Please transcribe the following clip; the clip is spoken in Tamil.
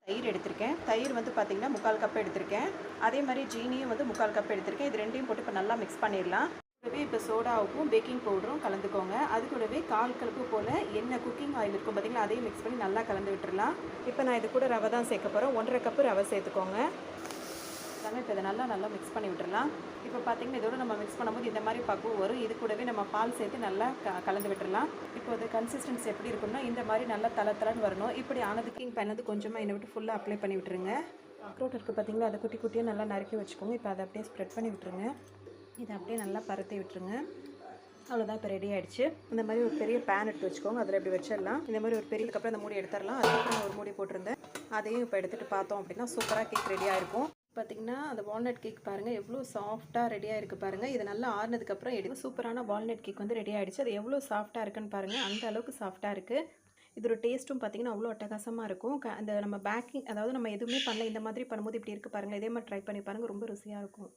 தயிர் எடுத்திருக்கேன். தயிர் வந்து பார்த்திங்கன்னா 3/4 கப் எடுத்திருக்கேன். அதே மாதிரி ஜீனியும் வந்து 3/4 கப் எடுத்திருக்கேன். இது ரெண்டையும் போட்டு இப்போ நல்லா மிக்ஸ் பண்ணிடலாம். கூடவே இப்போ சோடாவுக்கும் பேக்கிங் பவுடரும் கலந்துக்கோங்க. அது கூடவே 1/4 கப்பு போல் எண்ணெய் குக்கிங் ஆயில் இருக்கும் பார்த்திங்களா, அதையும் மிக்ஸ் பண்ணி நல்லா கலந்து விட்டுடலாம். இப்போ நான் இது கூட ரவை தான் சேர்க்க போகிறேன். 1/2 கப்பு ரவை சேர்த்துக்கோங்க. இப்போ இதை நல்லா மிக்ஸ் பண்ணி விட்டுடலாம். இப்போ பார்த்திங்கன்னா இதோட நம்ம மிக்ஸ் பண்ணும்போது இந்த மாதிரி பக்குவம் வரும். இது கூடவே நம்ம பால் சேர்த்து நல்லா கலந்து விட்டுடலாம். இப்போ அது கன்சிஸ்டன்சி எப்படி இருக்குன்னா இந்த மாதிரி நல்லா தளன்னு வரணும். இப்படி ஆனதுக்கு பேன் வந்து கொஞ்சமாக எண்ணெய் விட்டு ஃபுல்லாக அப்ளை பண்ணி விட்டுருங்க. அக்ரோட் இருக்குது பார்த்திங்களா, அதை குட்டி குட்டியாக நல்லா நறுக்கி வச்சுக்கோங்க. இப்போ அதை அப்படியே ஸ்ப்ரெட் பண்ணி விட்டுருங்க. இதை அப்படியே நல்லா பரத்தி விட்டுருங்க. அவ்வளோதான், இப்போ ரெடி ஆகிடுச்சு. இந்த மாதிரி ஒரு பெரிய பேன் எடுத்து வச்சுக்கோங்க. அதில் இப்படி வச்சிடலாம். இந்த மாதிரி ஒரு பெரியதுக்கப்புறம் அந்த மூடி எடுத்துடலாம். அதுக்கப்புறம் ஒரு மூடி போட்டிருந்தேன், அதையும் இப்போ எடுத்துகிட்டு பார்த்தோம் அப்படின்னா சூப்பராக கேக் ரெடியாக இருக்கும். பார்த்திங்கன்னா அந்த வால்நட் கேக் பாருங்கள் எவ்வளோ சாஃப்ட்டாக ரெடியாக இருக்குது பாருங்கள். இது நல்லா ஆறுனதுக்கப்புறம் எடுத்து சூப்பரான வால்நட் கேக் வந்து ரெடி ஆகிடுச்சு. அது எவ்வளோ சாஃப்ட்டாக இருக்குன்னு பாருங்கள். அந்த அளவுக்கு சாஃப்ட்டாக இருக்குது. இதோட டேஸ்ட்டும் பார்த்திங்கன்னா அவ்வளோ அட்டகாசமாக இருக்கும். அந்த நம்ம பேக்கிங், அதாவது நம்ம எதுவுமே பண்ணல, இந்த மாதிரி பண்ணும்போது இப்படி இருக்குது பாருங்கள். இதே மாதிரி ட்ரை பண்ணி பாருங்கள், ரொம்ப ருசியாக இருக்கும்.